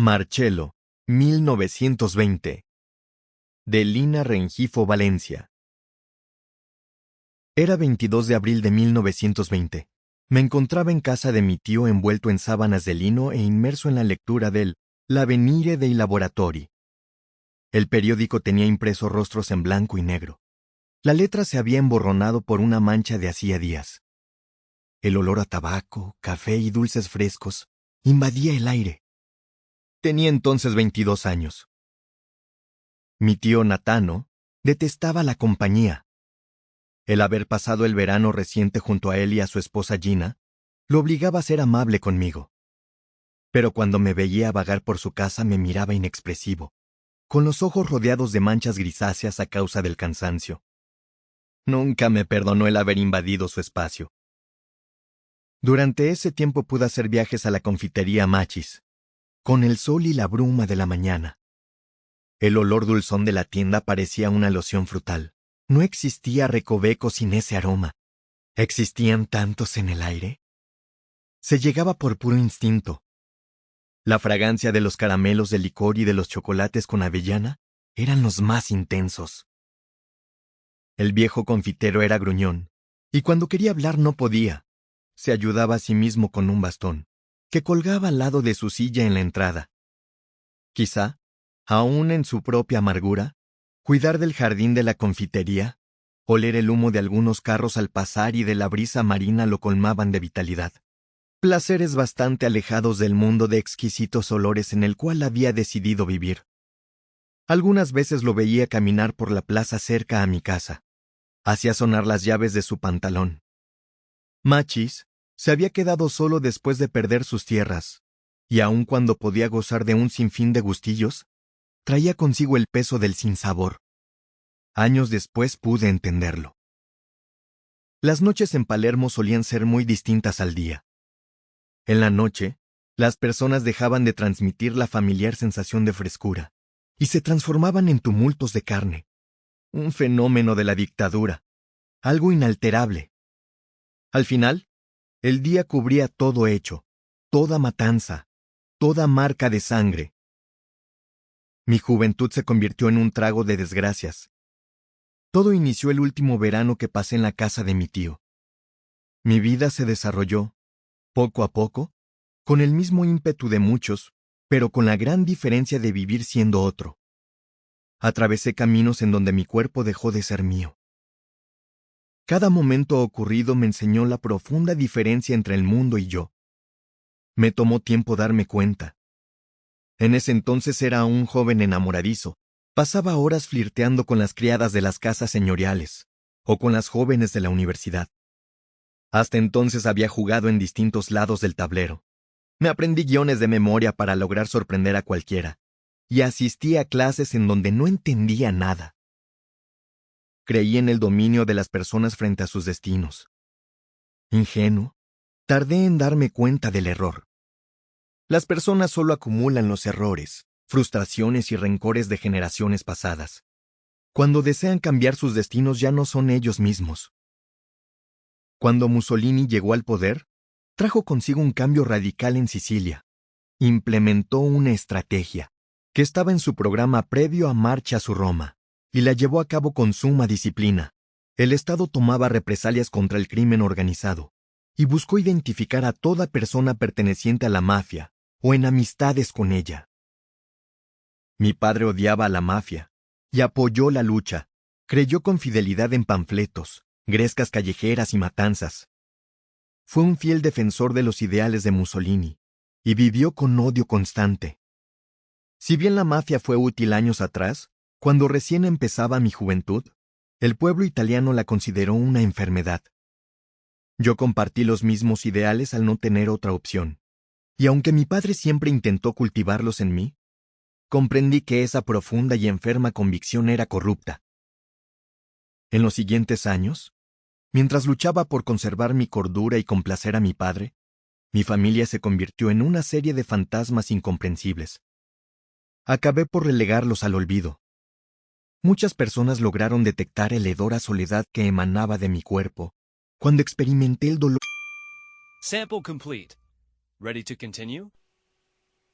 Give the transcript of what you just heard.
Marcello, 1920. De Lina Rengifo, Valencia. Era 22 de abril de 1920. Me encontraba en casa de mi tío envuelto en sábanas de lino e inmerso en la lectura del L'Avvenire dei Lavoratori. El periódico tenía impresos rostros en blanco y negro. La letra se había emborronado por una mancha de hacía días. El olor a tabaco, café y dulces frescos invadía el aire. Tenía entonces 22 años. Mi tío Natano detestaba la compañía. El haber pasado el verano reciente junto a él y a su esposa Gina lo obligaba a ser amable conmigo. Pero cuando me veía vagar por su casa me miraba inexpresivo, con los ojos rodeados de manchas grisáceas a causa del cansancio. Nunca me perdonó el haber invadido su espacio. Durante ese tiempo pude hacer viajes a la confitería Machis, con el sol y la bruma de la mañana. El olor dulzón de la tienda parecía una loción frutal. No existía recoveco sin ese aroma. ¿Existían tantos en el aire? Se llegaba por puro instinto. La fragancia de los caramelos de licor y de los chocolates con avellana eran los más intensos. El viejo confitero era gruñón, y cuando quería hablar no podía. Se ayudaba a sí mismo con un bastón, que colgaba al lado de su silla en la entrada. Quizá, aún en su propia amargura, cuidar del jardín de la confitería, oler el humo de algunos carros al pasar y de la brisa marina lo colmaban de vitalidad. Placeres bastante alejados del mundo de exquisitos olores en el cual había decidido vivir. Algunas veces lo veía caminar por la plaza cerca a mi casa. Hacía sonar las llaves de su pantalón. Machis se había quedado solo después de perder sus tierras, y aun cuando podía gozar de un sinfín de gustillos, traía consigo el peso del sinsabor. Años después pude entenderlo. Las noches en Palermo solían ser muy distintas al día. En la noche, las personas dejaban de transmitir la familiar sensación de frescura y se transformaban en tumultos de carne. Un fenómeno de la dictadura, algo inalterable. Al final, el día cubría todo hecho, toda matanza, toda marca de sangre. Mi juventud se convirtió en un trago de desgracias. Todo inició el último verano que pasé en la casa de mi tío. Mi vida se desarrolló, poco a poco, con el mismo ímpetu de muchos, pero con la gran diferencia de vivir siendo otro. Atravesé caminos en donde mi cuerpo dejó de ser mío. Cada momento ocurrido me enseñó la profunda diferencia entre el mundo y yo. Me tomó tiempo darme cuenta. En ese entonces era un joven enamoradizo. Pasaba horas flirteando con las criadas de las casas señoriales, o con las jóvenes de la universidad. Hasta entonces había jugado en distintos lados del tablero. Me aprendí guiones de memoria para lograr sorprender a cualquiera, y asistí a clases en donde no entendía nada. Creí en el dominio de las personas frente a sus destinos. Ingenuo, tardé en darme cuenta del error. Las personas solo acumulan los errores, frustraciones y rencores de generaciones pasadas. Cuando desean cambiar sus destinos ya no son ellos mismos. Cuando Mussolini llegó al poder, trajo consigo un cambio radical en Sicilia. Implementó una estrategia que estaba en su programa previo a marcha a su Roma, y la llevó a cabo con suma disciplina. El Estado tomaba represalias contra el crimen organizado, y buscó identificar a toda persona perteneciente a la mafia, o en amistades con ella. Mi padre odiaba a la mafia, y apoyó la lucha. Creyó con fidelidad en panfletos, grescas callejeras y matanzas. Fue un fiel defensor de los ideales de Mussolini, y vivió con odio constante. Si bien la mafia fue útil años atrás, cuando recién empezaba mi juventud, el pueblo italiano la consideró una enfermedad. Yo compartí los mismos ideales al no tener otra opción, y aunque mi padre siempre intentó cultivarlos en mí, comprendí que esa profunda y enferma convicción era corrupta. En los siguientes años, mientras luchaba por conservar mi cordura y complacer a mi padre, mi familia se convirtió en una serie de fantasmas incomprensibles. Acabé por relegarlos al olvido. Muchas personas lograron detectar el hedor a soledad que emanaba de mi cuerpo cuando experimenté el dolor. Sample complete. Ready to continue?